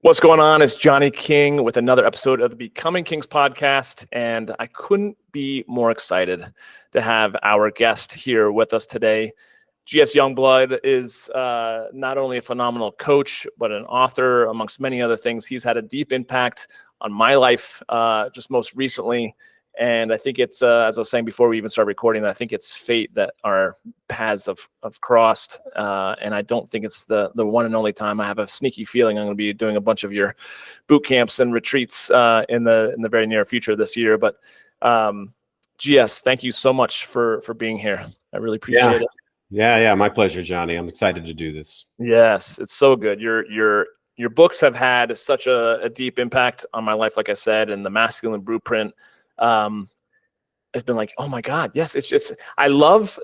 What's going on? It's Johnny King with another episode of the Becoming Kings podcast, and I couldn't be more excited to have our guest here with us today. GS Youngblood is not only a phenomenal coach, but an author, amongst many other things. He's had a deep impact on my life just most recently. And I think it's, as I was saying before we even started recording, I think it's fate that our paths have crossed. And I don't think it's the one and only time. I have a sneaky feeling I'm going to be doing a bunch of your boot camps and retreats in the very near future this year. But GS, thank you so much for being here. I really appreciate it. Yeah. My pleasure, Johnny. I'm excited to do this. Yes, it's so good. Your books have had such a deep impact on my life, like I said, and the Masculine Blueprint. It's been like, oh my God, yes. It's just, I love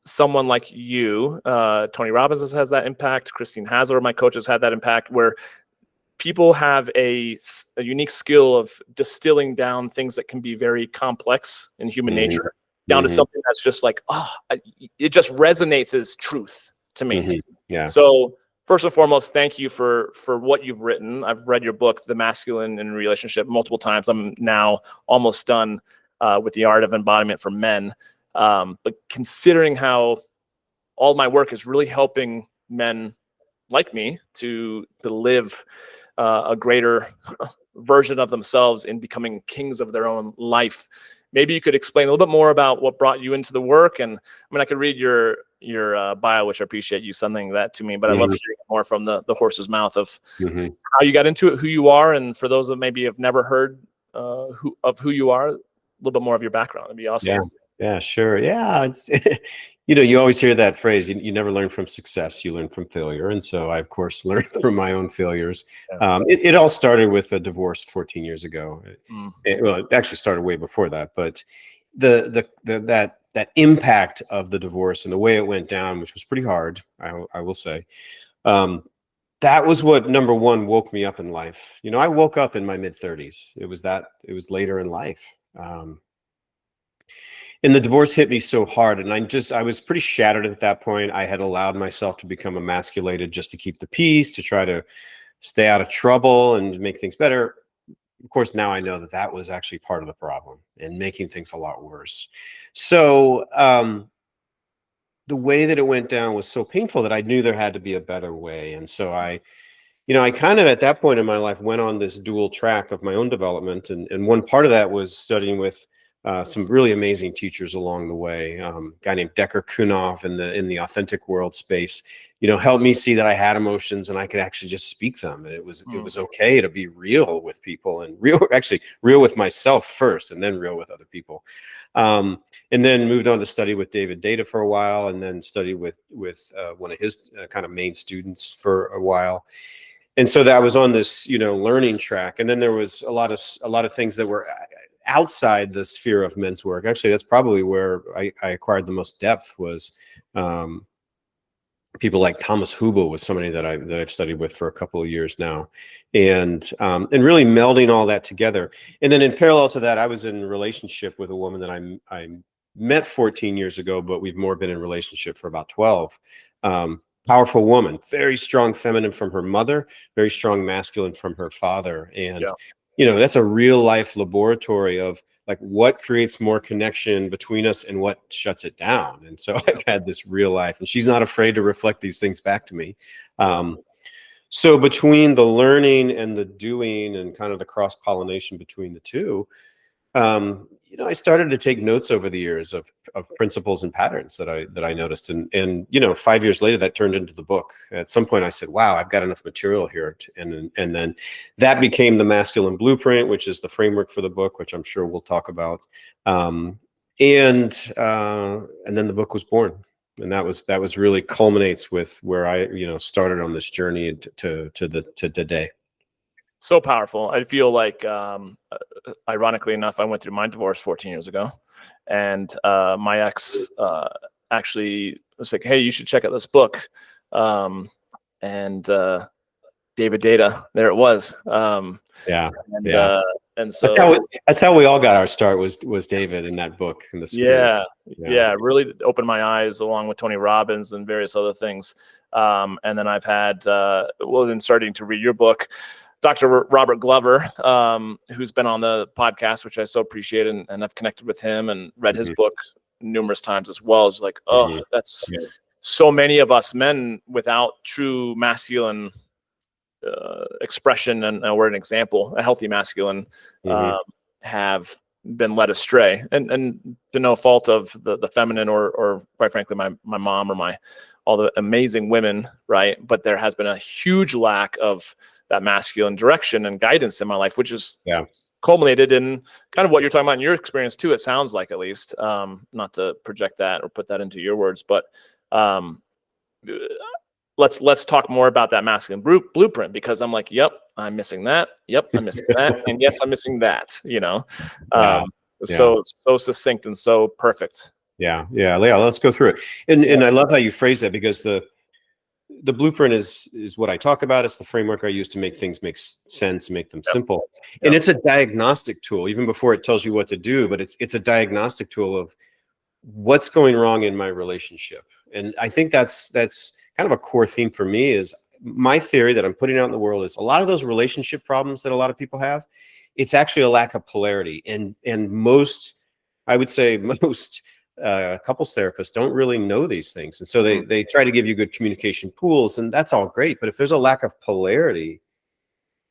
someone like you. Tony Robbins has that impact. Christine Hassler, my coach, has had that impact, where people have a unique skill of distilling down things that can be very complex in human nature down to something that's just like, it just resonates as truth to me. Yeah. So first and foremost, thank you for what you've written. I've read your book, The Masculine in Relationship, multiple times. I'm now almost done with the Art of Embodiment for men. But considering how all my work is really helping men like me to live a greater version of themselves in becoming kings of their own life, maybe you could explain a little bit more about what brought you into the work. And I mean, I could read your bio, which I appreciate you sending that to me, but I'd love to hear more from the horse's mouth of how you got into it, who you are. And for those that maybe have never heard who you are, a little bit more of your background. It'd be awesome. Yeah, sure. Yeah. It's, you always hear that phrase, you never learn from success, you learn from failure. And so I, of course, learned from my own failures. It all started with a divorce 14 years ago. It actually started way before that, but that impact of the divorce and the way it went down, which was pretty hard, I will say, that was what, number one, woke me up in life. I woke up in my mid-30s. It was later in life. And the divorce hit me so hard, and I was pretty shattered at that point. I had allowed myself to become emasculated just to keep the peace, to try to stay out of trouble and make things better. Of course, now I know that was actually part of the problem and making things a lot worse. So the way that it went down was so painful that I knew there had to be a better way. And so I kind of at that point in my life went on this dual track of my own development. And one part of that was studying with some really amazing teachers along the way. A guy named Decker Kunoff in the authentic world space, helped me see that I had emotions and I could actually just speak them. And it was okay to be real with people, and real with myself first, and then real with other people. And then moved on to study with David Data for a while, and then studied with one of his kind of main students for a while. And so that was on this, learning track. And then there was a lot of things that were outside the sphere of men's work. Actually, that's probably where I acquired the most depth, was people like Thomas Hubel was somebody that I've studied with for a couple of years now, and really melding all that together. And then in parallel to that, I was in a relationship with a woman that I met 14 years ago, but we've more been in relationship for about 12. Powerful woman, very strong feminine from her mother, very strong masculine from her father. And that's a real life laboratory of like what creates more connection between us and what shuts it down. And so I've had this real life, and she's not afraid to reflect these things back to me. So between the learning and the doing and kind of the cross-pollination between the two, I started to take notes over the years of principles and patterns that I noticed. And 5 years later, that turned into the book. At some point I said, wow, I've got enough material here. And then that became the Masculine Blueprint, which is the framework for the book, which I'm sure we'll talk about. And then the book was born. And that was really culminates with where I, started on this journey to today. So powerful. I feel like, ironically enough, I went through my divorce 14 years ago, and my ex actually was like, hey, you should check out this book. And David Data, there it was. And so that's how we all got our start, was David in that book. In the yeah, really opened my eyes, along with Tony Robbins and various other things. And then I've had, then starting to read your book, Dr. Robert Glover, who's been on the podcast, which I so appreciate, and I've connected with him and read his book numerous times as well. It's like, that's so many of us men without true masculine expression, and we're an example, a healthy masculine, have been led astray, and to no fault of the feminine, or quite frankly, my mom, or all the amazing women, right? But there has been a huge lack of that masculine direction and guidance in my life, which is culminated in kind of what you're talking about in your experience too. It sounds like, at least, not to project that or put that into your words, but let's talk more about that masculine blueprint, because I'm like, yep, I'm missing that. Yep, I'm missing that. And yes, I'm missing that, so succinct and so perfect. Yeah. Let's go through it. And I love how you phrase that, because the blueprint is what I talk about. It's the framework I use to make things make sense, make them simple. And it's a diagnostic tool, even before it tells you what to do, but it's a diagnostic tool of what's going wrong in my relationship. And I think that's kind of a core theme for me. Is my theory that I'm putting out in the world is a lot of those relationship problems that a lot of people have, it's actually a lack of polarity. And most, I would say most couples therapists don't really know these things. And so they try to give you good communication tools, and that's all great. But if there's a lack of polarity,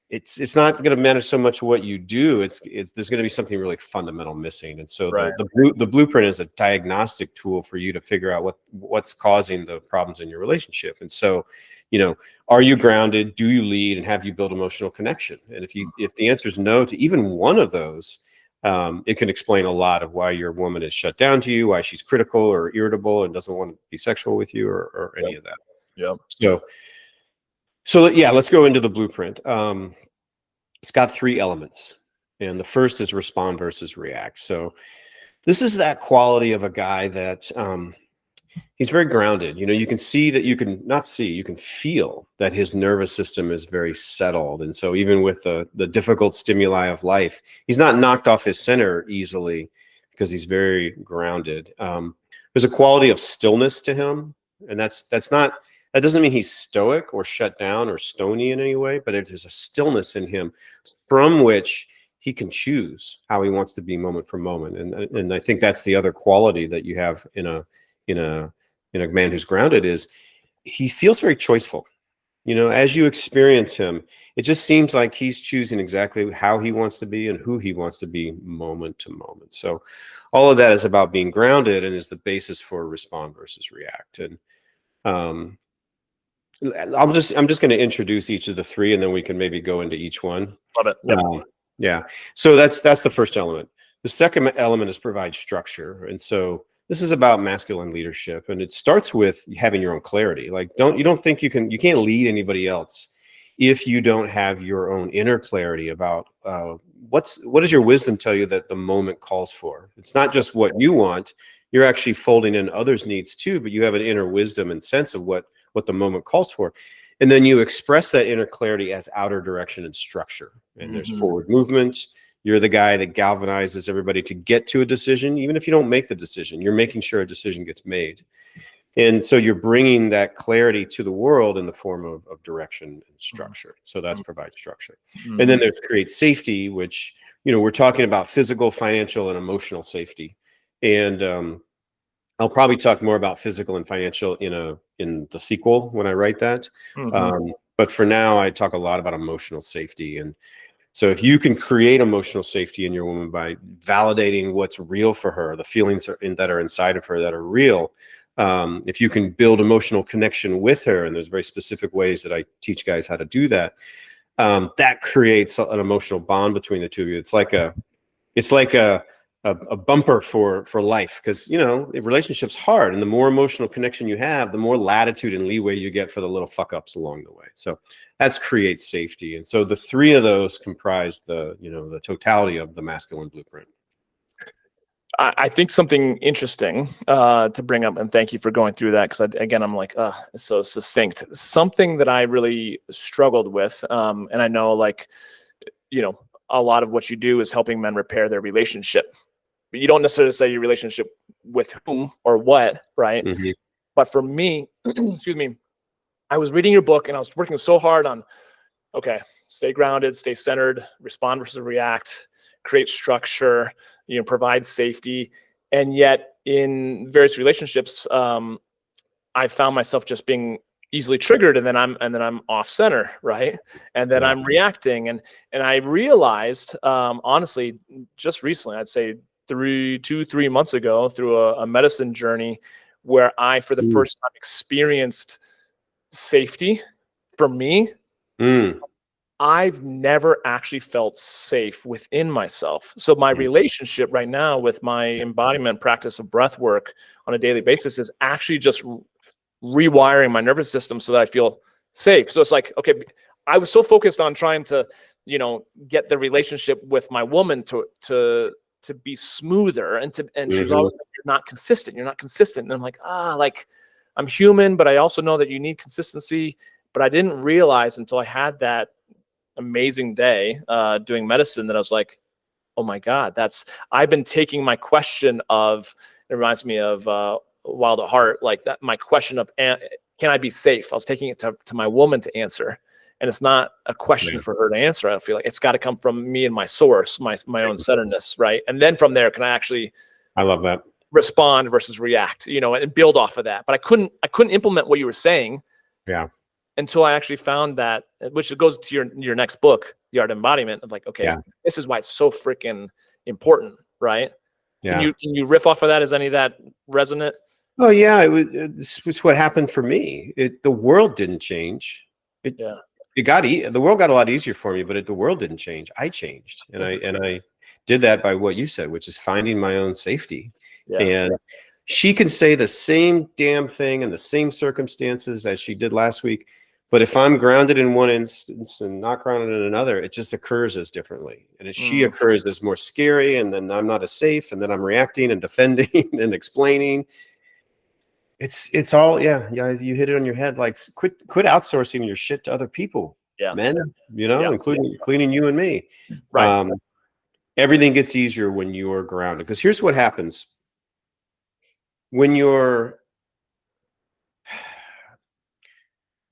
it's not going to matter so much what you do. It's there's going to be something really fundamental missing. And so the blueprint is a diagnostic tool for you to figure out what's causing the problems in your relationship. And so, are you grounded? Do you lead? And have you built emotional connection? And if the answer is no to even one of those, it can explain a lot of why your woman is shut down to you, why she's critical or irritable and doesn't want to be sexual with you, or any of that. So let's go into the blueprint. It's got 3 elements, and the first is respond versus react. So this is that quality of a guy that he's very grounded. You can see that, you can feel that his nervous system is very settled. And so even with the difficult stimuli of life, he's not knocked off his center easily, because he's very grounded. There's a quality of stillness to him, and that doesn't mean he's stoic or shut down or stony in any way, but there's a stillness in him from which he can choose how he wants to be moment for moment. And I think that's the other quality that you have in a man who's grounded, is he feels very choiceful. As you experience him, it just seems like he's choosing exactly how he wants to be and who he wants to be moment to moment. So all of that is about being grounded, and is the basis for respond versus react. And I'm just going to introduce each of the 3, and then we can maybe go into each one. Love it. So that's the first element. The second element is provide structure. And so this is about masculine leadership, and it starts with having your own clarity. Like, you can't lead anybody else if you don't have your own inner clarity about what does your wisdom tell you that the moment calls for. It's not just what you want. You're actually folding in others' needs too, but you have an inner wisdom and sense of what the moment calls for. And then you express that inner clarity as outer direction and structure. And there's forward movement. You're the guy that galvanizes everybody to get to a decision. Even if you don't make the decision, you're making sure a decision gets made. And so you're bringing that clarity to the world in the form of direction and structure. So that's provide structure. And then there's create safety, which, we're talking about physical, financial, and emotional safety. And I'll probably talk more about physical and financial in the sequel when I write that. But for now, I talk a lot about emotional safety. And so if you can create emotional safety in your woman by validating what's real for her, the feelings that are inside of her that are real, if you can build emotional connection with her, and there's very specific ways that I teach guys how to do that, that creates an emotional bond between the two of you. It's like a bumper for life, because relationship's hard, and the more emotional connection you have, the more latitude and leeway you get for the little fuck ups along the way. So that's create safety. And so the 3 of those comprise the totality of the masculine blueprint. I think something interesting to bring up, and thank you for going through that, because again, I'm like, it's so succinct. Something that I really struggled with, and I know, a lot of what you do is helping men repair their relationship. But you don't necessarily say your relationship with whom or what, right? But for me, excuse me, I was reading your book and I was working so hard on, okay, stay grounded, stay centered, respond versus react, create structure, provide safety. And yet in various relationships, I found myself just being easily triggered, and then I'm off center, right? And then I'm reacting, and I realized, honestly, just recently, I'd say 3 months ago, through a medicine journey, where I, for the first time, experienced safety for me. I've never actually felt safe within myself. So my relationship right now with my embodiment practice of breath work on a daily basis is actually just rewiring my nervous system so that I feel safe. So it's like, okay, I was so focused on trying to, get the relationship with my woman to be smoother, and she was always like, you're not consistent. And I'm like, like, I'm human, but I also know that you need consistency. But I didn't realize until I had that amazing day doing medicine that I was like, oh my God, I've been taking my question of, it reminds me of Wild at Heart, like that, my question of, can I be safe? I was taking it to my woman to answer. And it's not a question for her to answer. I feel like it's got to come from me and my source, my own centeredness, right? And then from there, can I actually, I love that, respond versus react, and build off of that. But I couldn't implement what you were saying. Yeah. Until I actually found that, which goes to your next book, The Art of Embodiment, of like, okay, this is why it's so freaking important, right? Yeah. Can you riff off of that? Is any of that resonant? Oh yeah, it's what happened for me. The world didn't change. The world got a lot easier for me, but the world didn't change. I changed, and I did that by what you said, which is finding my own safety. And she can say the same damn thing in the same circumstances as she did last week, but if I'm grounded in one instance and not grounded in another, it just occurs as differently. And as she occurs as more scary, and then I'm not as safe, and then I'm reacting and defending and explaining. It's all, you hit it on your head. Like, quit outsourcing your shit to other people, men, including you and me. Right. Everything gets easier when you're grounded, because here's what happens when you're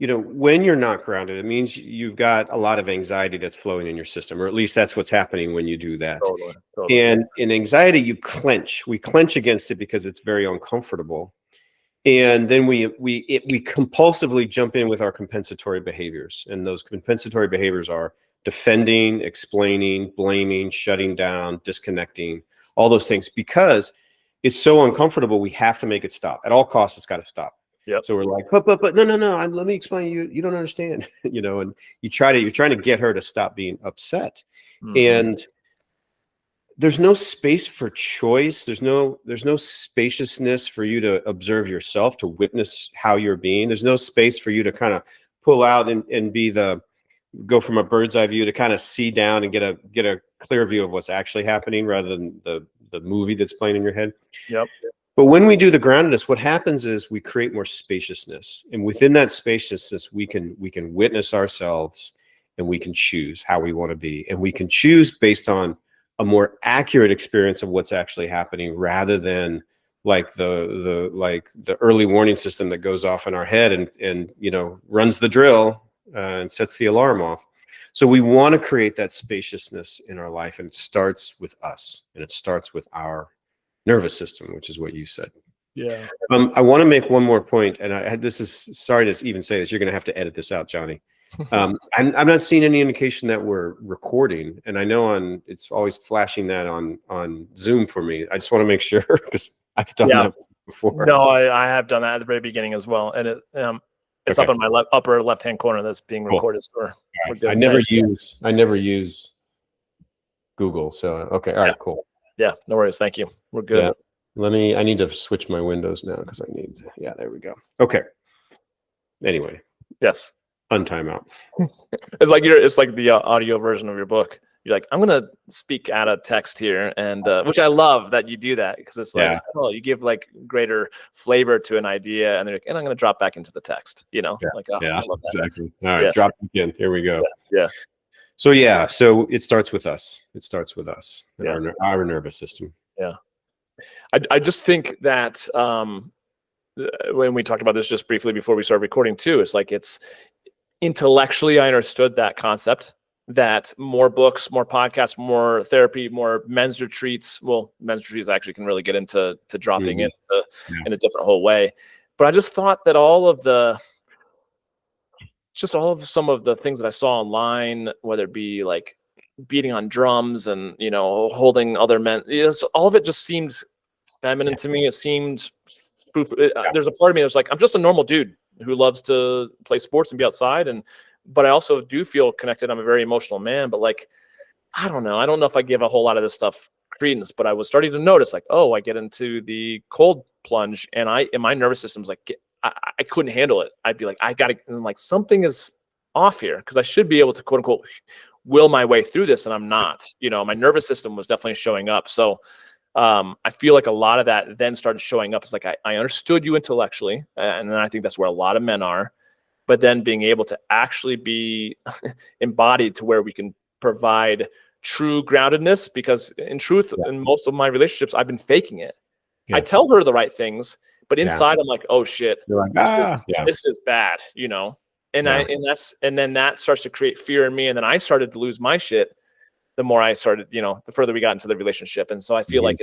when you're not grounded. It means you've got a lot of anxiety that's flowing in your system, or at least that's what's happening when you do that. Totally. And in anxiety, we clench against it because it's very uncomfortable. And then we compulsively jump in with our compensatory behaviors. And those compensatory behaviors are defending, explaining, blaming, shutting down, disconnecting, all those things. Because it's so uncomfortable, we have to make it stop. At all costs, it's got to stop. Yep. So we're like, but no, let me explain. You don't understand, and you're trying to get her to stop being upset. And there's no space for choice. There's no spaciousness for you to observe yourself, to witness how you're being. There's no space for you to kind of pull out and go from a bird's eye view to kind of see down and get a clear view of what's actually happening, rather than the movie that's playing in your head. Yep. But when we do the groundedness, what happens is we create more spaciousness, and within that spaciousness, we can witness ourselves, and we can choose how we want to be, and we can choose based on a more accurate experience of what's actually happening, rather than like the early warning system that goes off in our head and runs the drill and sets the alarm off. So we want to create that spaciousness in our life, and it starts with us, and it starts with our nervous system, which is what you said. Yeah. I want to make one more point, and this is, sorry to even say this, you're going to have to edit this out, Johnny. I'm not seeing any indication that we're recording, and I know it's always flashing that on Zoom for me. I just want to make sure, because I've done that before. No, I have done that at the very beginning as well, and it's up in my upper left-hand corner that's being recorded. Cool. So we're good. I never use Google, so okay, all right, cool. Yeah, no worries. Thank you. We're good. Yeah. I need to switch my windows now, because there we go. Okay. Anyway. Yes. Fun timeout. It's like the audio version of your book. You're like, I'm gonna speak out of text here, and which I love that you do that, because it's like, you give like greater flavor to an idea, and then I'm gonna drop back into the text. I love that. Exactly. All right, drop it in. Here we go. Yeah. So so it starts with us. It starts with us and our nervous system. Yeah. I just think that when we talked about this just briefly before we started recording too, it's like, it's intellectually, I understood that concept, that more books, more podcasts, more therapy, more men's retreats. Well, men's retreats actually can really get into dropping into in a different whole way. But I just thought that all of some of the things that I saw online, whether it be like beating on drums and, you know, holding other men, all of it just seemed feminine to me. It seemed, there's a part of me that's like, I'm just a normal dude who loves to play sports and be outside. But I also do feel connected. I'm a very emotional man, but like, I don't know if I give a whole lot of this stuff credence, but I was starting to notice like, oh, I get into the cold plunge and my nervous system's like, I couldn't handle it. I'd be like, I gotta, and like, something is off here, because I should be able to quote unquote will my way through this, and I'm not. You know, my nervous system was definitely showing up. So I feel like a lot of that then started showing up. It's like I understood you intellectually, and then I think that's where a lot of men are. But then being able to actually be embodied to where we can provide true groundedness, because in truth, in most of my relationships, I've been faking it. I tell her the right things, but inside I'm like, oh shit, You're like, this is bad, you know? And and then that starts to create fear in me. And then I started to lose my shit the more I started, you know, the further we got into the relationship. And so I feel like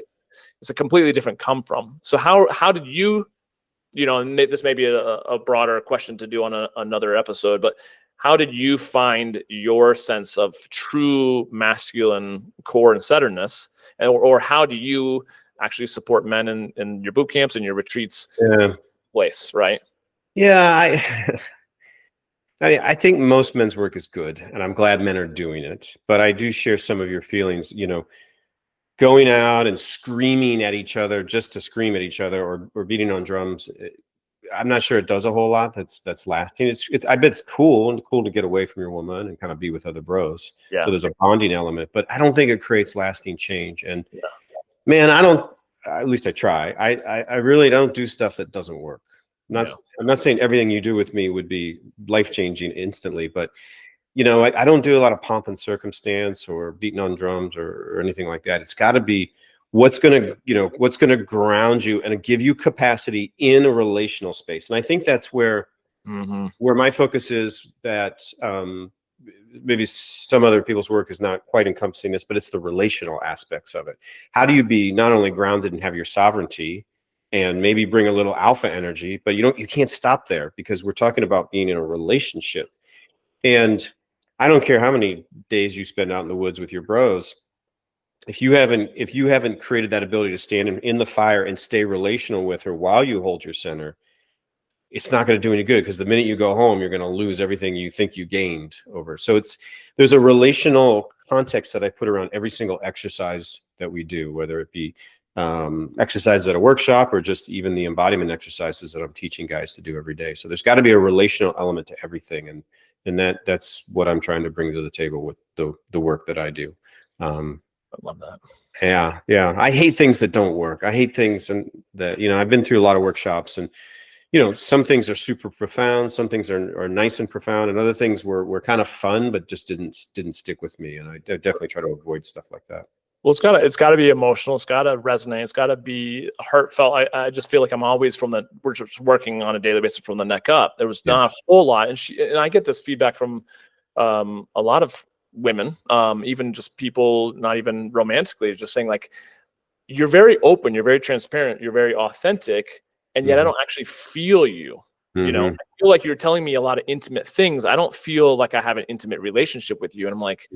it's a completely different come from. So how did you, you know, and this may be a broader question to do on another episode, but how did you find your sense of true masculine core and centeredness? Or how do you actually support men in your boot camps and your retreats place, right? Yeah, I think most men's work is good, and I'm glad men are doing it. But I do share some of your feelings. You know, going out and screaming at each other just to scream at each other, or beating on drums, I'm not sure it does a whole lot that's lasting. I bet it's cool to get away from your woman and kind of be with other bros. Yeah. So there's a bonding element, but I don't think it creates lasting change. And man, I don't. At least I try. I really don't do stuff that doesn't work. I'm not saying everything you do with me would be life-changing instantly, but you know, I don't do a lot of pomp and circumstance or beating on drums or anything like that. It's got to be what's going to ground you and give you capacity in a relational space. And I think that's where my focus is, that maybe some other people's work is not quite encompassing this, but it's the relational aspects of it. How do you be not only grounded and have your sovereignty and maybe bring a little alpha energy, but you can't stop there, because we're talking about being in a relationship. And I don't care how many days you spend out in the woods with your bros, if you haven't created that ability to stand in the fire and stay relational with her while you hold your center, it's not going to do any good, because the minute you go home, you're going to lose everything you think you gained over. So there's a relational context that I put around every single exercise that we do, whether it be exercises at a workshop or just even the embodiment exercises that I'm teaching guys to do every day. So there's got to be a relational element to everything, and that's what I'm trying to bring to the table with the work that I do. I love that. Yeah. I hate things that don't work. I hate things that, you know, I've been through a lot of workshops, and you know, some things are super profound, some things are nice and profound, and other things were kind of fun, but just didn't stick with me. And I definitely try to avoid stuff like that. Well, it's gotta be emotional. It's gotta resonate. It's gotta be heartfelt. I just feel like I'm always we're just working on a daily basis from the neck up. There was not a whole lot. And I get this feedback from a lot of women, even just people, not even romantically, just saying like, you're very open, you're very transparent, you're very authentic, and yet I don't actually feel you. You know, I feel like you're telling me a lot of intimate things. I don't feel like I have an intimate relationship with you. And I'm like,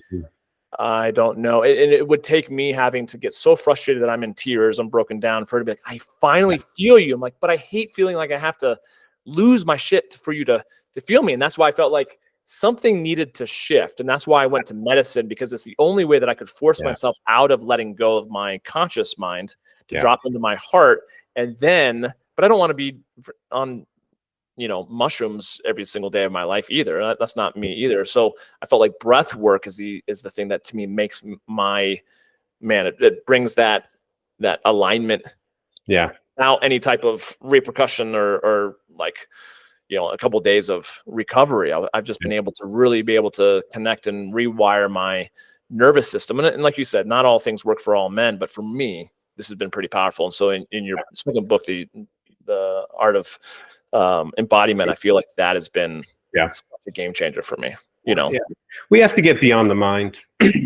I don't know. And it would take me having to get so frustrated that I'm in tears, I'm broken down, for her to be like, I finally feel you. I'm like, but I hate feeling like I have to lose my shit for you to feel me. And that's why I felt like something needed to shift. And that's why I went to medicine, because it's the only way that I could force myself out of letting go of my conscious mind to drop into my heart. And then, but I don't want to be on, you know, mushrooms every single day of my life either. That's not me either. So I felt like breath work is the thing that to me makes it brings that alignment. Yeah. Without any type of repercussion or like, you know, a couple of days of recovery. I've just been able to really be able to connect and rewire my nervous system. And like you said, not all things work for all men, but for me, this has been pretty powerful. And so in your second book, the the Art of Embodiment, I feel like that has been such a game changer for me. You know, we have to get beyond the mind.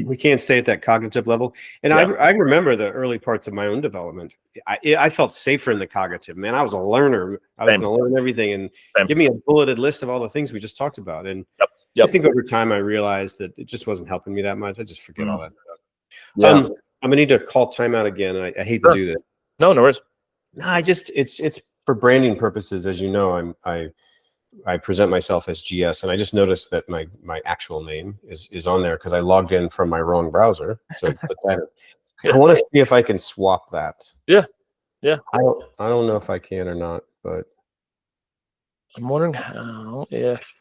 We can't stay at that cognitive level. And I remember the early parts of my own development. I felt safer in the cognitive. Man, I was a learner. I was going to learn everything and give me a bulleted list of all the things we just talked about. And I think over time I realized that it just wasn't helping me that much. I just forget all that stuff. I'm gonna need to call timeout again. I hate to do this. No worries. No, it's for branding purposes. As you know, I present myself as GS, and I just noticed that my actual name is on there because I logged in from my wrong browser. So I want to see if I can swap that. Yeah. I don't know if I can or not, but I'm wondering how, if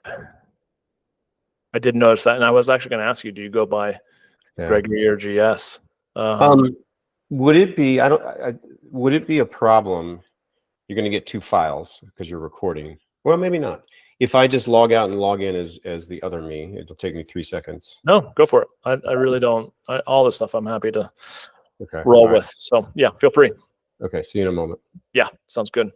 I did notice that, and I was actually going to ask you, do you go by Gregory or GS? Would it be? Would it be a problem? You're going to get two files because you're recording. Well, maybe not. If I just log out and log in as the other me, it'll take me 3 seconds. No, go for it. I really don't. All this stuff I'm happy to roll with. So yeah, feel free. Okay, see you in a moment. Yeah, sounds good.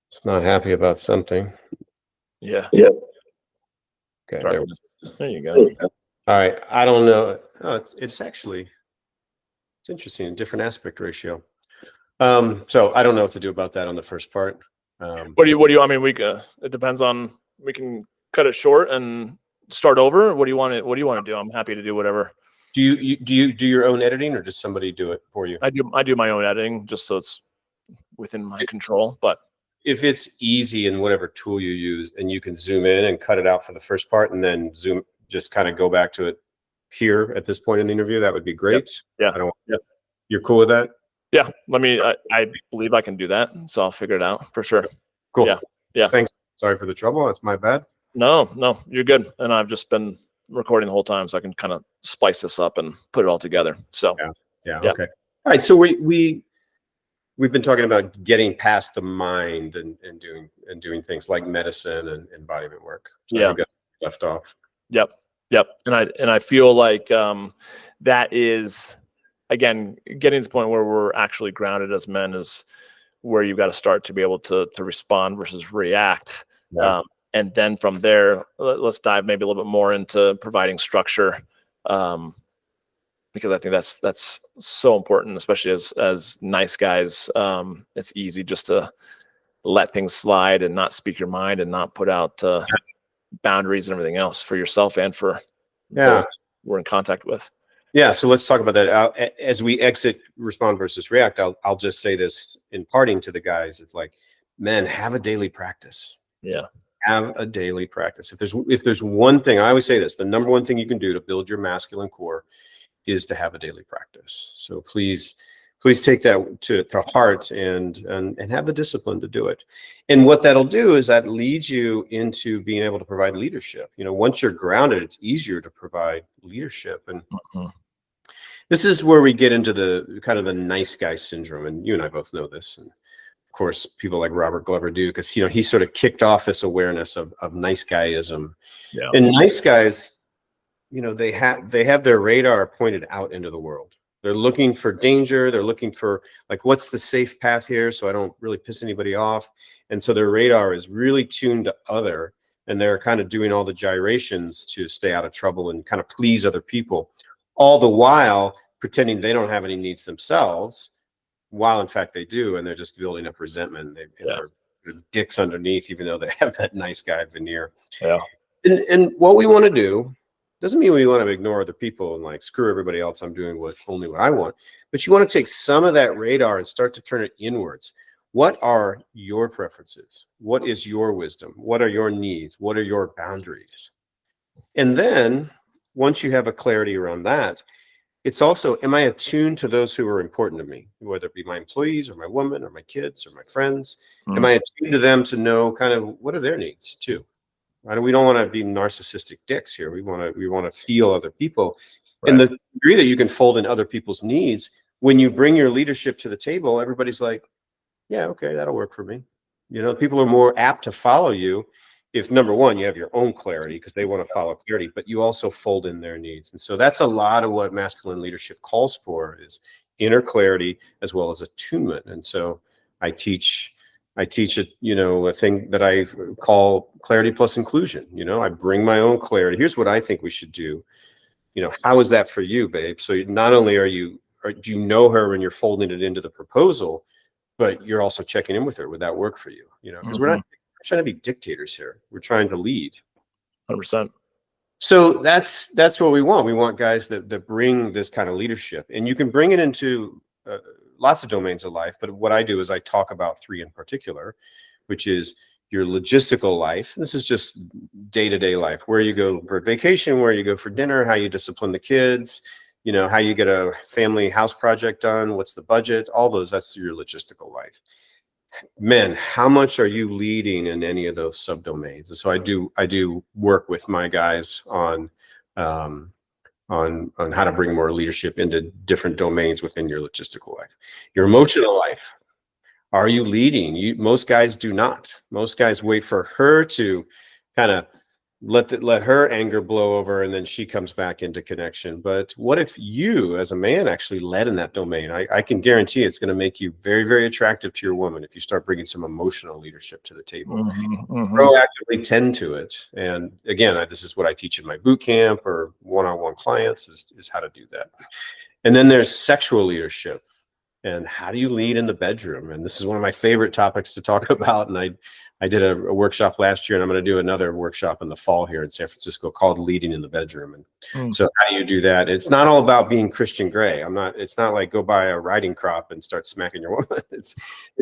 It's not happy about something. Yeah. Okay, there you go. All right, I don't know. Oh, it's actually interesting, a different aspect ratio. So I don't know what to do about that on the first part. What do you? I mean, it depends on. We can cut it short and start over. What do you want to do? I'm happy to do whatever. Do you do your own editing, or does somebody do it for you? I do my own editing just so it's within my control. But if it's easy in whatever tool you use, and you can zoom in and cut it out for the first part, and then just kind of go back to it here at this point in the interview, that would be great. You're cool with that? Yeah. I believe I can do that, so I'll figure it out for sure. Cool. Yeah. Thanks. Sorry for the trouble. That's my bad. No, you're good. And I've just been recording the whole time, so I can kind of spice this up and put it all together. So yeah. Okay. All right. So we've been talking about getting past the mind and doing things like medicine and embodiment work. So I think that's left off. Yep. And I feel like that is, again, getting to the point where we're actually grounded as men is where you've got to start to be able to respond versus react. And then from there, let's dive maybe a little bit more into providing structure, because I think that's so important, especially as nice guys. It's easy just to let things slide and not speak your mind and not put out boundaries and everything else for yourself and for those we're in contact with. Yeah, so let's talk about that. As we exit respond versus react, I'll just say this in parting to the guys. It's like, men, have a daily practice. Yeah. Have a daily practice. If there's one thing, I always say this, the number one thing you can do to build your masculine core is to have a daily practice. So please take that to heart and have the discipline to do it. And what that'll do is that leads you into being able to provide leadership. Once you're grounded, it's easier to provide leadership. And this is where we get into the kind of the nice guy syndrome. And you and I both know this. And of course, people like Robert Glover do, because he sort of kicked off this awareness of nice guyism. Yeah. And nice guys, they have their radar pointed out into the world. They're looking for danger. They're looking for, like, what's the safe path here so I don't really piss anybody off. And so their radar is really tuned to other, and they're kind of doing all the gyrations to stay out of trouble and kind of please other people, all the while pretending they don't have any needs themselves, while in fact they do, and they're just building up resentment. They're dicks underneath, even though they have that nice guy veneer. Yeah. And what we want to do doesn't mean we want to ignore other people and like, screw everybody else, I'm doing only what I want. But you want to take some of that radar and start to turn it inwards. What are your preferences? What is your wisdom? What are your needs? What are your boundaries? And then once you have a clarity around that, it's also, am I attuned to those who are important to me, whether it be my employees or my woman or my kids or my friends? Am I attuned to them to know kind of what are their needs too? Right? We don't want to be narcissistic dicks here. We want to feel other people. And Right. the degree that you can fold in other people's needs, when you bring your leadership to the table, everybody's like, yeah, okay, that'll work for me. You know, people are more apt to follow you if, number one, you have your own clarity because they want to follow clarity, but you also fold in their needs. And so that's a lot of what masculine leadership calls for, is inner clarity as well as attunement. And so I teach it, you know, a thing that I call clarity plus inclusion. You know, I bring my own clarity. Here's what I think we should do. You know, how is that for you, babe? So not only do you know her when you're folding it into the proposal, but you're also checking in with her. Would that work for you? You know, because we're not trying to be dictators here. We're trying to lead. 100%. So that's what we want. We want guys that bring this kind of leadership, and you can bring it into lots of domains of life. But what I do is I talk about three in particular, which is your logistical life. This is just day-to-day life, where you go for vacation, where you go for dinner, how you discipline the kids, you know, how you get a family house project done, what's the budget, all those, that's your logistical life. Men, how much are you leading in any of those subdomains? And so I do work with my guys on how to bring more leadership into different domains within your logistical life. Your emotional life, are you leading? Most guys do not. Most guys wait for her to kind of let her anger blow over, and then she comes back into connection. But what if you, as a man, actually led in that domain? I can guarantee it's going to make you very, very attractive to your woman if you start bringing some emotional leadership to the table. Proactively tend to it. And again, this is what I teach in my boot camp or one-on-one clients is how to do that. And then there's sexual leadership. And how do you lead in the bedroom? And this is one of my favorite topics to talk about. And I did a workshop last year, and I'm going to do another workshop in the fall here in San Francisco called Leading in the Bedroom. And so how do you do that? It's not all about being Christian Grey. It's not like go buy a riding crop and start smacking your woman. It's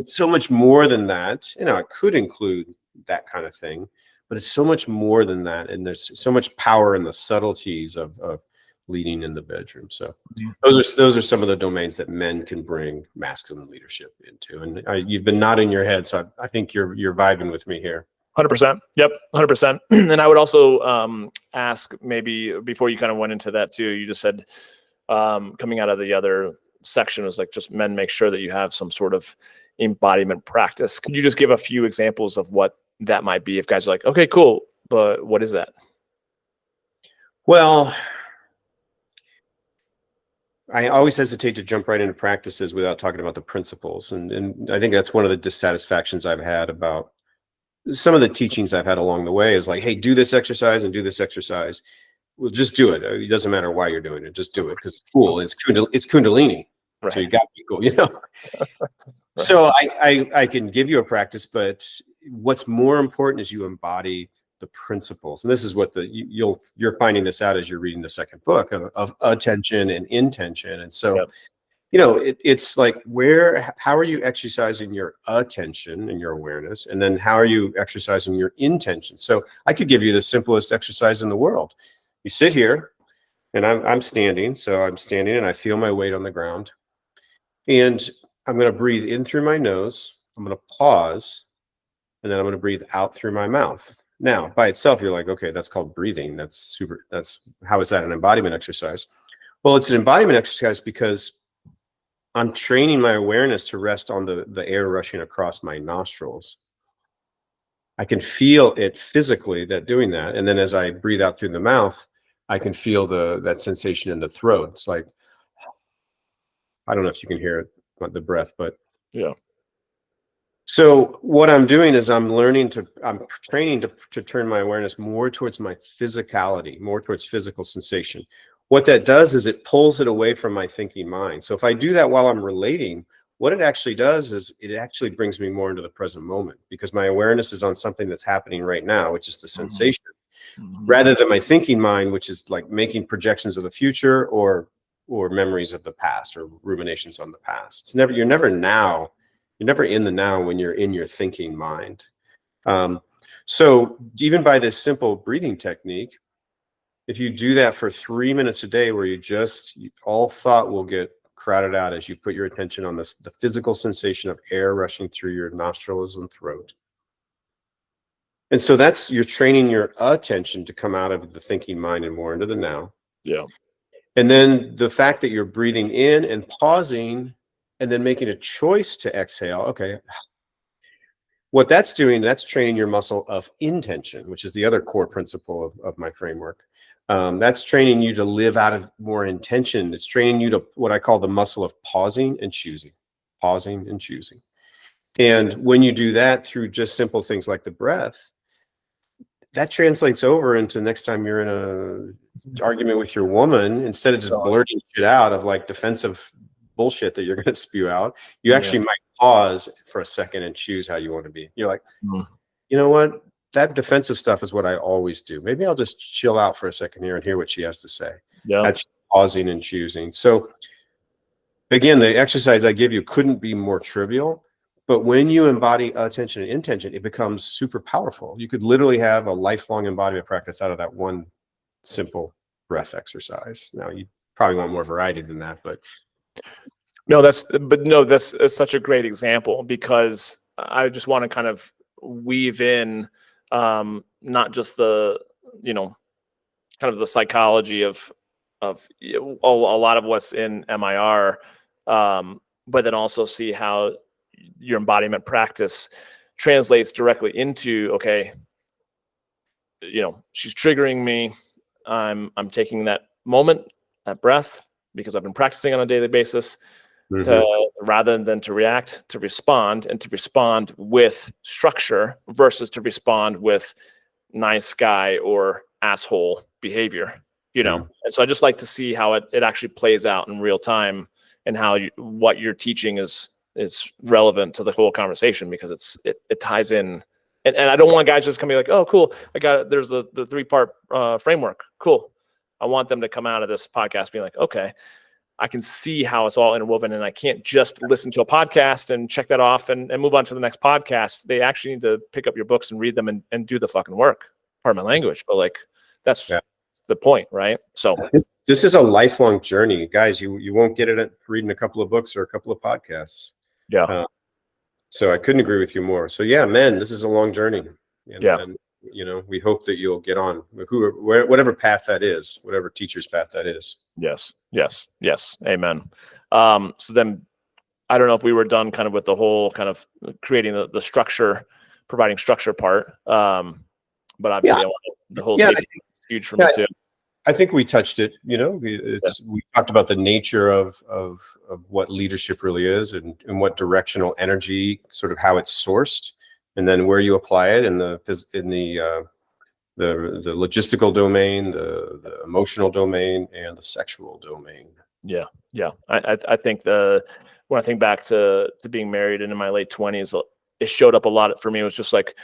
so much more than that. You know, it could include that kind of thing, but it's so much more than that. And there's so much power in the subtleties of leading in the bedroom. So those are some of the domains that men can bring masculine leadership into. And you've been nodding your head, so I think you're vibing with me here. 100%. Yep, 100%. And I would also ask, maybe before you kind of went into that too, you just said coming out of the other section was like, just men, make sure that you have some sort of embodiment practice. Could you just give a few examples of what that might be if guys are like, okay, cool, but what is that? Well, I always hesitate to jump right into practices without talking about the principles. And I think that's one of the dissatisfactions I've had about some of the teachings I've had along the way is like, hey, do this exercise and do this exercise. Well, just do it. It doesn't matter why you're doing it. Just do it because it's cool. It's Kundalini. Right. So you got to be cool, you know? So I can give you a practice, but what's more important is you embody the principles. And this is what you're finding this out as you're reading the second book of attention and intention. And so, you know, it's like how are you exercising your attention and your awareness? And then how are you exercising your intention? So I could give you the simplest exercise in the world. You sit here and I'm standing. So I'm standing and I feel my weight on the ground. And I'm going to breathe in through my nose. I'm going to pause. And then I'm going to breathe out through my mouth. Now, by itself, you're like, okay, that's called breathing. How is that an embodiment exercise? Well, it's an embodiment exercise because I'm training my awareness to rest on the air rushing across my nostrils. I can feel it physically doing that. And then as I breathe out through the mouth, I can feel that sensation in the throat. It's like, I don't know if you can hear it, the breath, but yeah. So what I'm doing is I'm training to turn my awareness more towards my physicality, more towards physical sensation. What that does is it pulls it away from my thinking mind. So if I do that while I'm relating, what it actually does is it actually brings me more into the present moment because my awareness is on something that's happening right now, which is the sensation, rather than my thinking mind, which is like making projections of the future or memories of the past or ruminations on the past. You're never now. You're never in the now when you're in your thinking mind. So even by this simple breathing technique, If you do that for 3 minutes a day, where all thought will get crowded out as you put your attention on the physical sensation of air rushing through your nostrils and throat. And so you're training your attention to come out of the thinking mind and more into the now. Yeah. And then the fact that you're breathing in and pausing and then making a choice to exhale. Okay. What that's doing, that's training your muscle of intention, which is the other core principle of my framework. That's training you to live out of more intention. It's training you to what I call the muscle of pausing and choosing, pausing and choosing. And when you do that through just simple things like the breath, that translates over into next time you're in a argument with your woman, instead of just blurting shit out of like defensive bullshit that you're going to spew out, you actually might pause for a second and choose how you want to be. You're like, you know what? That defensive stuff is what I always do. Maybe I'll just chill out for a second here and hear what she has to say. Yeah. That's pausing and choosing. So again, the exercise I give you couldn't be more trivial, but when you embody attention and intention, it becomes super powerful. You could literally have a lifelong embodiment practice out of that one simple breath exercise. Now, you probably want more variety than that, but that's such a great example, because I just want to kind of weave in not just the, kind of the psychology of a lot of what's in MIR, but then also see how your embodiment practice translates directly into, okay, she's triggering me. I'm taking that moment, that breath, because I've been practicing on a daily basis, rather than to react, to respond, and to respond with structure versus to respond with nice guy or asshole behavior, And so I just like to see how it actually plays out in real time, and how what you're teaching is relevant to the whole conversation, because it ties in. And I don't want guys just coming like, oh, cool, there's the 3-part framework. Cool. I want them to come out of this podcast being like, okay, I can see how it's all interwoven, and I can't just listen to a podcast and check that off and move on to the next podcast. They actually need to pick up your books and read them and do the fucking work. Pardon my language, but like that's the point, right? So this is a lifelong journey, guys. You won't get it at reading a couple of books or a couple of podcasts. Yeah. So I couldn't agree with you more. So yeah, man, this is a long journey. And we hope that you'll get on whatever path that is, whatever teacher's path that is. Yes. Amen. So then I don't know if we were done kind of with the whole kind of creating the structure, providing structure part. But obviously the whole safety is huge for me too. I think we touched it, we talked about the nature of what leadership really is, and what directional energy, sort of how it's sourced, and then where you apply it in the logistical domain, the emotional domain, and the sexual domain. Yeah. I think when I think back to being married and in my late 20s, it showed up a lot for me. It was just like,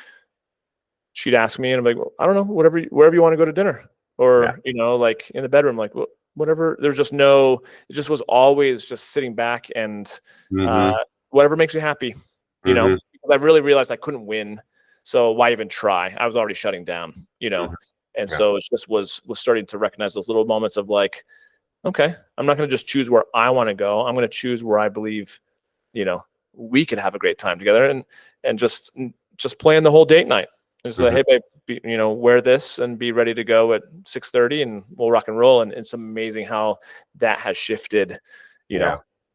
she'd ask me and I'm like, well, I don't know, wherever you want to go to dinner, or, like in the bedroom, like whatever. There's just it just was always just sitting back and whatever makes you happy, because I really realized I couldn't win. So why even try? I was already shutting down, and so it just was starting to recognize those little moments of like, okay, I'm not going to just choose where I want to go. I'm going to choose where I believe, we could have a great time together, and just plan the whole date night. Just like, hey, babe, wear this and be ready to go at 6:30, and we'll rock and roll. And it's amazing how that has shifted,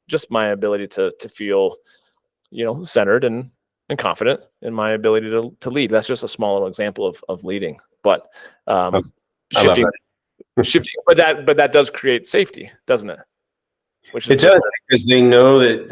just my ability to feel, centered and confident in my ability to lead. That's just a small little example of leading, but shifting, but that does create safety, doesn't it? It does, because they know that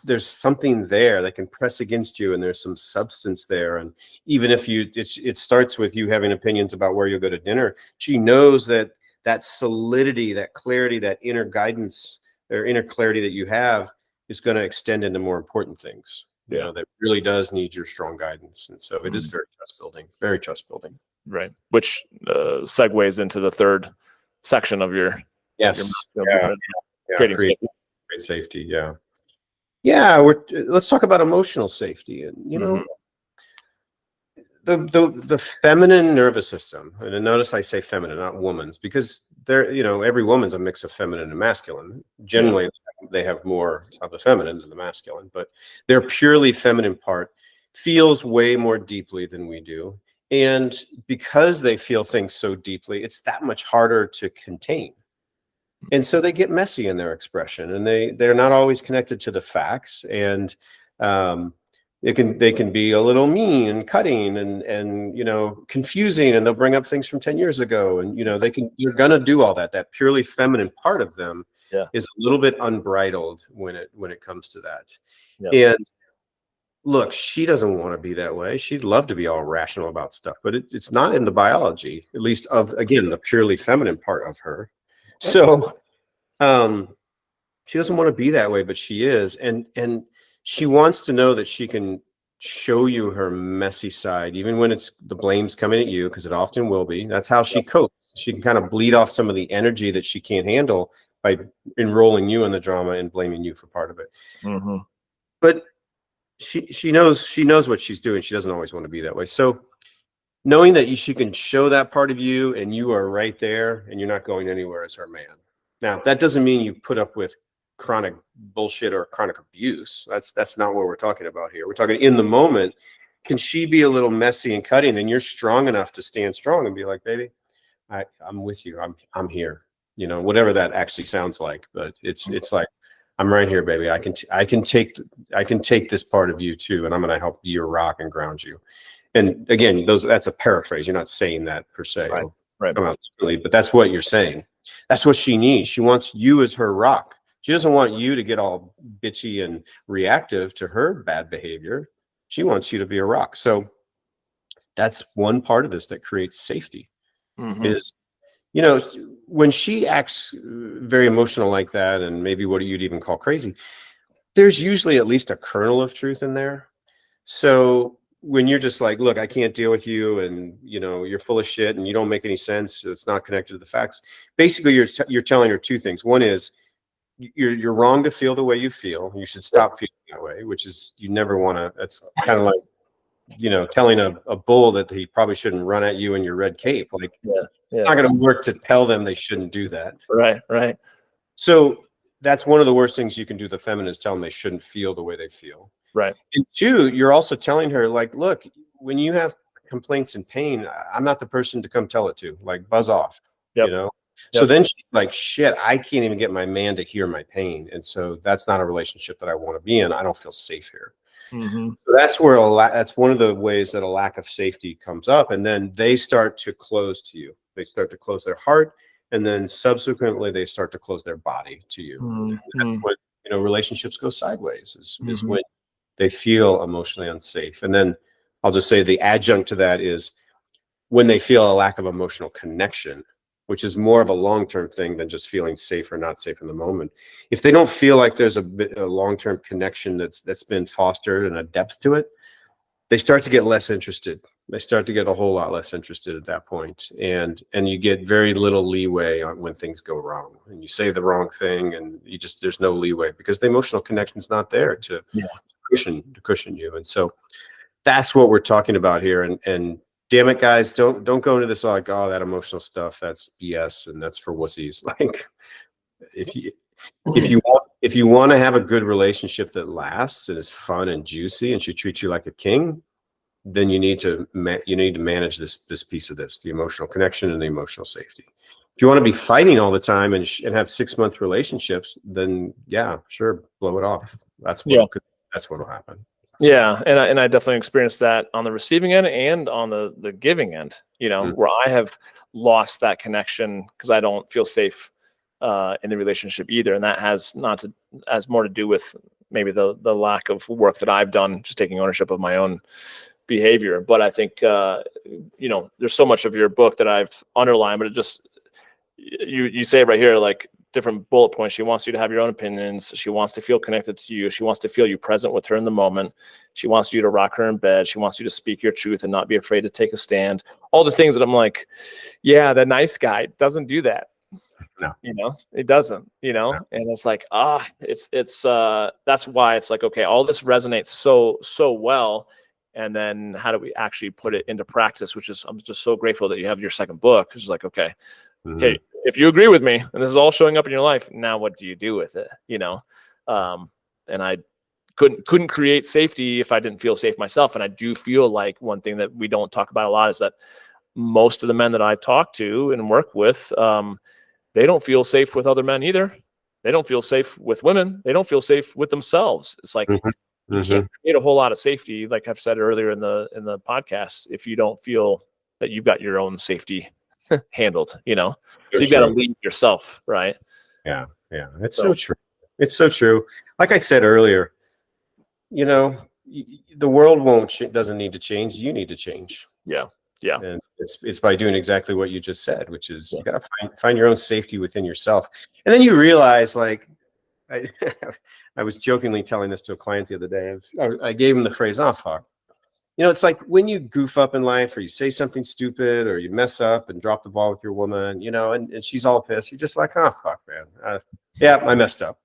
there's something there that can press against you, and there's some substance there. And even if it starts with you having opinions about where you'll go to dinner, she knows that solidity, that clarity, that inner guidance or inner clarity that you have is going to extend into more important things. That really does need your strong guidance. And so it is very trust building. Right. Which segues into the third section of your creating safety. Let's talk about emotional safety. And the feminine nervous system, and notice I say feminine, not woman's, because they're, every woman's a mix of feminine and masculine. Generally, they have more of the feminine than the masculine, but their purely feminine part feels way more deeply than we do. And because they feel things so deeply, it's that much harder to contain. And so they get messy in their expression, and they're not always connected to the facts. And they can be a little mean and cutting and confusing, and they'll bring up things from 10 years ago, and you're gonna do all that. That purely feminine part of them is a little bit unbridled when it comes to that. And look, she doesn't want to be that way. She'd love to be all rational about stuff, but it's not in the biology, at least of, again, the purely feminine part of her. So she doesn't want to be that way, but she is. And she wants to know that she can show you her messy side, even when the blame's coming at you, because it often will be. That's how she copes. She can kind of bleed off some of the energy that she can't handle by enrolling you in the drama and blaming you for part of it. Mm-hmm. But she knows what she's doing. She doesn't always want to be that way. So knowing that she can show that part of you, and you are right there, and you're not going anywhere as her man. Now, that doesn't mean you put up with chronic bullshit or chronic abuse. That's not what we're talking about here. We're talking in the moment. Can she be a little messy and cutting, and you're strong enough to stand strong and be like, baby, I'm with you. I'm here. Whatever that actually sounds like, but it's like, I'm right here, baby. I can take this part of you too, and I'm going to help you rock and ground you. And again, that's a paraphrase. You're not saying that per se, right? Come out clearly, but that's what you're saying. That's what she needs. She wants you as her rock. She doesn't want you to get all bitchy and reactive to her bad behavior. She wants you to be a rock. So that's one part of this that creates safety. Mm-hmm. Is when she acts very emotional like that, and maybe what you'd even call crazy, there's usually at least a kernel of truth in there. So when you're just like, look, I can't deal with you, and you're full of shit, and you don't make any sense, it's not connected to the facts. Basically, you're telling her two things. One is you're wrong to feel the way you feel. You should stop feeling that way, which is, you never want to. That's kind of like telling a bull that he probably shouldn't run at you in your red cape. Like, it's not going to work to tell them they shouldn't do that. Right. So that's one of the worst things you can do to the feminine, is tell them they shouldn't feel the way they feel. Right. And two, you're also telling her, like, look, when you have complaints and pain, I'm not the person to come tell it to. Like, buzz off. So then she's like, shit, I can't even get my man to hear my pain. And so that's not a relationship that I want to be in. I don't feel safe here. Mm-hmm. So that's where that's one of the ways that a lack of safety comes up. And then they start to close to you. They start to close their heart. And then subsequently, they start to close their body to you. Mm-hmm. That's when relationships go sideways, is when they feel emotionally unsafe. And then I'll just say the adjunct to that is when they feel a lack of emotional connection, which is more of a long-term thing than just feeling safe or not safe in the moment. If they don't feel like there's a long-term connection that's been fostered and a depth to it, they start to get less interested. They start to get a whole lot less interested at that point. And you get very little leeway on when things go wrong, and you say the wrong thing, and there's no leeway because the emotional connection is not there to cushion you. And so that's what we're talking about here. And damn it, guys, don't go into this like, oh, that emotional stuff, that's BS and that's for wussies. Like, if you want to have a good relationship that lasts and is fun and juicy, and she treats you like a king, then you need to manage this piece of this, the emotional connection and the emotional safety. If you want to be fighting all the time and have 6-month relationships, then yeah, sure, blow it off. That's what will happen. Yeah, and I definitely experienced that on the receiving end and on the giving end, where I have lost that connection because I don't feel safe in the relationship either. And that has more to do with maybe the lack of work that I've done, just taking ownership of my own behavior. But I think, there's so much of your book that I've underlined, but it just, you say it right here, like, different bullet points. She wants you to have your own opinions. She wants to feel connected to you. She wants to feel you present with her in the moment. She wants you to rock her in bed. She wants you to speak your truth and not be afraid to take a stand. All the things that I'm like, yeah, the nice guy doesn't do that. No. It doesn't, and it's like, it's that's why it's like, okay, all this resonates so well. and then how do we actually put it into practice, which is, I'm just so grateful that you have your second book. It's like, okay, if you agree with me and this is all showing up in your life, now what do you do with it? You know? And I couldn't create safety if I didn't feel safe myself. And I do feel like one thing that we don't talk about a lot is that most of the men that I talk to and work with, they don't feel safe with other men either. They don't feel safe with women. They don't feel safe with themselves. It's like, you can't create a whole lot of safety, like I've said earlier in the podcast, if you don't feel that you've got your own safety handled, you know. So you've got to lead yourself, right? Yeah, it's so true. It's so true. Like I said earlier, you know, the world doesn't need to change. You need to change. Yeah. And it's by doing exactly what you just said, which is you got to find your own safety within yourself. And then you realize, like, I was jokingly telling this to a client the other day. I gave him the phrase, "Oh, fuck." You know, it's like when you goof up in life, or you say something stupid, or you mess up and drop the ball with your woman, you know, and she's all pissed. You're just like, "Oh, fuck, man. Yeah, I messed up."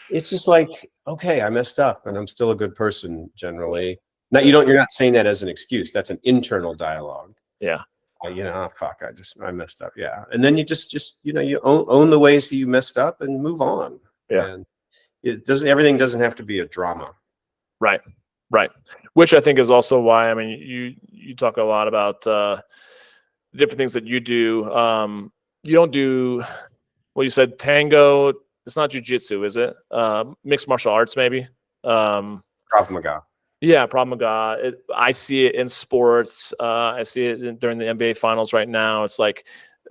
It's just like, okay, I messed up, and I'm still a good person generally. You're not saying that as an excuse. That's an internal dialogue. Yeah. You know, oh, fuck, I messed up. Yeah. And then you just you know, you own the ways that you messed up and move on. Yeah. And everything doesn't have to be a drama. Right. Which I think is also why, I mean, you talk a lot about different things that you do. You don't do, well, you said tango. It's not jujitsu, is it? Mixed martial arts, maybe. Krav Maga. Yeah, Krav Maga. I see it in sports. I see it during the NBA finals right now. It's like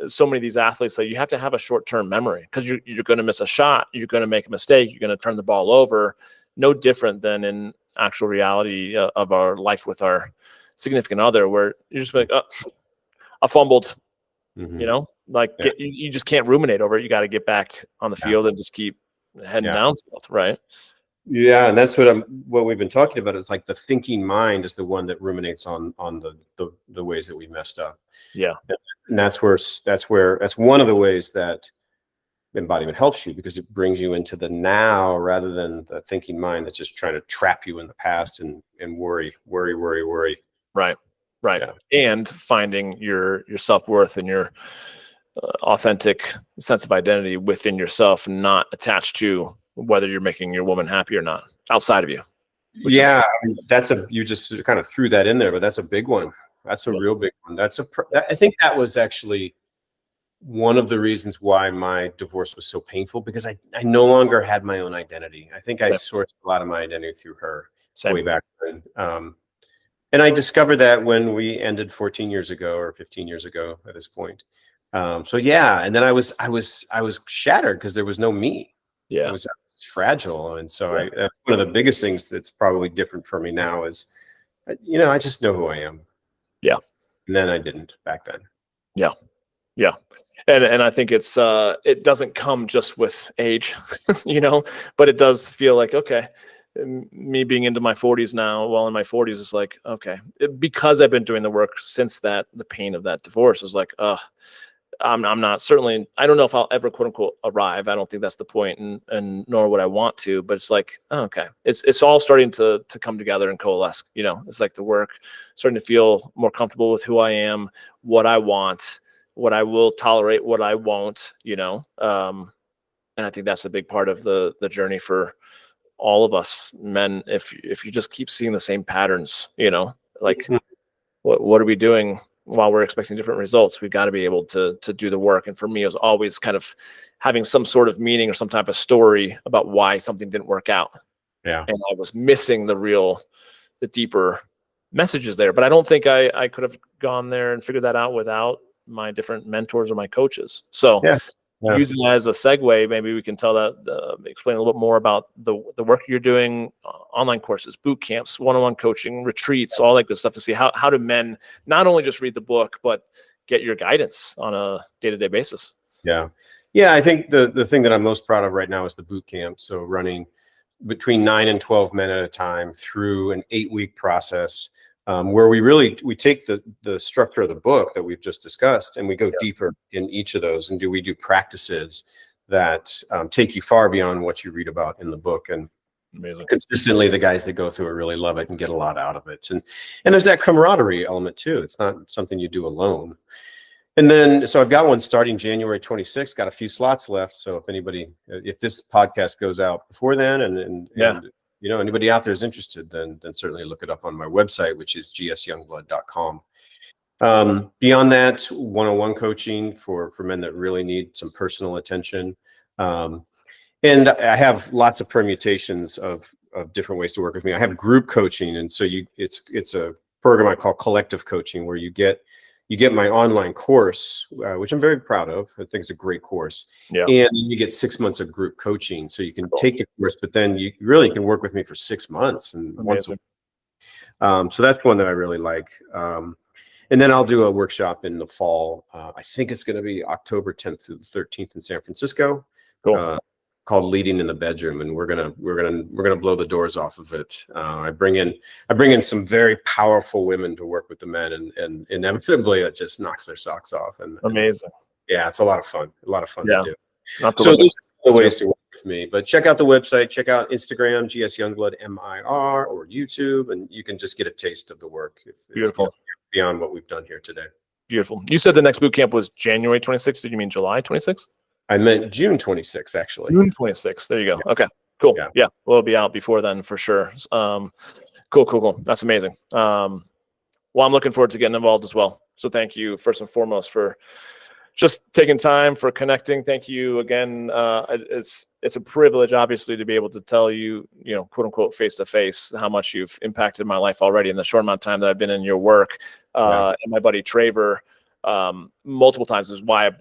so many of these athletes that you have to have a short-term memory, because you're going to miss a shot. You're going to make a mistake. You're going to turn the ball over. No different than in actual reality of our life with our significant other, where you're just like, oh, I fumbled. You know, like you just can't ruminate over it. You got to get back on the field and just keep heading down, right? Yeah, and that's what we've been talking about. It's like the thinking mind is the one that ruminates on the ways that we messed up. Yeah, and that's one of the ways that embodiment helps you, because it brings you into the now rather than the thinking mind that's just trying to trap you in the past and worry. Right. Yeah. And finding your self-worth and your authentic sense of identity within yourself, and not attached to whether you're making your woman happy or not outside of you. Yeah, you just kind of threw that in there, but that's a big one. That's a real big one. I think that was actually one of the reasons why my divorce was so painful, because I no longer had my own identity. I think I sourced a lot of my identity through her way back then. And I discovered that when we ended 14 years ago or 15 years ago at this point. So yeah, and then I was shattered because there was no me. Yeah, I was fragile, and so that's one of the biggest things that's probably different for me now is, you know, I just know who I am. Yeah, and then I didn't back then. Yeah, and I think it's it doesn't come just with age, you know, but it does feel like, okay, me being into my 40s now, well, in my 40s, is like, okay, because I've been doing the work since the pain of that divorce is like, I'm not, certainly, I don't know if I'll ever quote unquote arrive. I don't think that's the point, and nor would I want to, but it's like, okay, it's all starting to come together and coalesce, you know. It's like the work starting to feel more comfortable with who I am, what I want, what I will tolerate, what I won't, you know. And I think that's a big part of the journey for all of us men. If you just keep seeing the same patterns, you know, like what are we doing while we're expecting different results? We've got to be able to do the work. And for me, it was always kind of having some sort of meaning or some type of story about why something didn't work out. Yeah. And I was missing the deeper messages there. But I don't think I could have gone there and figured that out without my different mentors or my coaches. So using that as a segue, maybe we can explain a little bit more about the work you're doing, online courses, boot camps, one-on-one coaching, retreats, all that good stuff, to see how do men not only just read the book, but get your guidance on a day-to-day basis. Yeah. I think the thing that I'm most proud of right now is the boot camp. So running between 9 and 12 men at a time through an 8-week process, where we take the structure of the book that we've just discussed, and we go deeper in each of those, and we do practices that take you far beyond what you read about in the book. And Amazing. Consistently, the guys that go through it really love it and get a lot out of it. And there's that camaraderie element too. It's not something you do alone. And then, so I've got one starting January 26th, got a few slots left. So if this podcast goes out before then and you know, anybody out there is interested, then certainly look it up on my website, which is gsyoungblood.com. Beyond that, one-on-one coaching for men that really need some personal attention. And I have lots of permutations of different ways to work with me. I have group coaching. And so it's a program I call collective coaching, where you get my online course, which I'm very proud of. I think it's a great course. Yeah. And you get 6 months of group coaching. So you can take the course, but then you really can work with me for 6 months. And so that's one that I really like. And then I'll do a workshop in the fall. I think it's going to be October 10th through the 13th in San Francisco. Cool. Called Leading in the Bedroom, and we're gonna blow the doors off of it. I bring in some very powerful women to work with the men, and inevitably it just knocks their socks off. And amazing. Yeah, it's a lot of fun to do. So those are the ways to work with me. But check out the website, check out Instagram, GS Youngblood MIR, or YouTube, and you can just get a taste of the work. Beautiful. Beyond what we've done here today. Beautiful. You said the next boot camp was January 26th. Did you mean July 26th? I meant June 26th, actually. June 26th. There you go. Yeah. Okay, cool. Yeah. Well, it'll be out before then for sure. Cool. That's amazing. Well, I'm looking forward to getting involved as well. So thank you first and foremost for just taking time, for connecting. Thank you again. It's a privilege, obviously, to be able to tell you, quote unquote, face to face, how much you've impacted my life already in the short amount of time that I've been in your work. And my buddy Traver, multiple times, is why I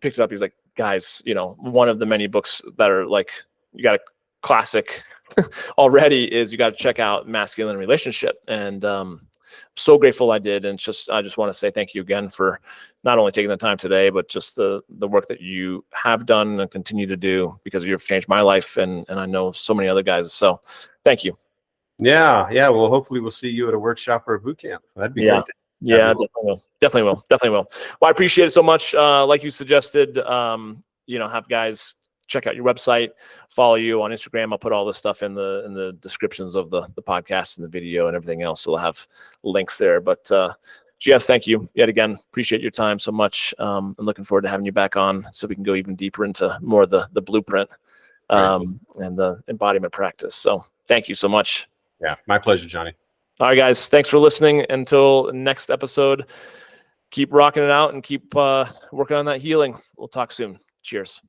picked it up. He's like, guys, one of the many books that are like, you got a classic already, is you got to check out Masculine Relationship. And so grateful I did. And I just want to say thank you again for not only taking the time today, but just the work that you have done and continue to do, because you've changed my life and I know so many other guys. So thank you. Yeah. Well, hopefully we'll see you at a workshop or a boot camp. That'd be great. Yeah, definitely will. Well, I appreciate it so much. Like you suggested, have guys check out your website, follow you on Instagram. I'll put all this stuff in the descriptions of the podcast and the video and everything else. So we'll have links there. But GS, thank you yet again. Appreciate your time so much. I'm looking forward to having you back on so we can go even deeper into more of the blueprint and the embodiment practice. So thank you so much. Yeah, my pleasure, Johnny. All right, guys. Thanks for listening. Until next episode, keep rocking it out and keep working on that healing. We'll talk soon. Cheers.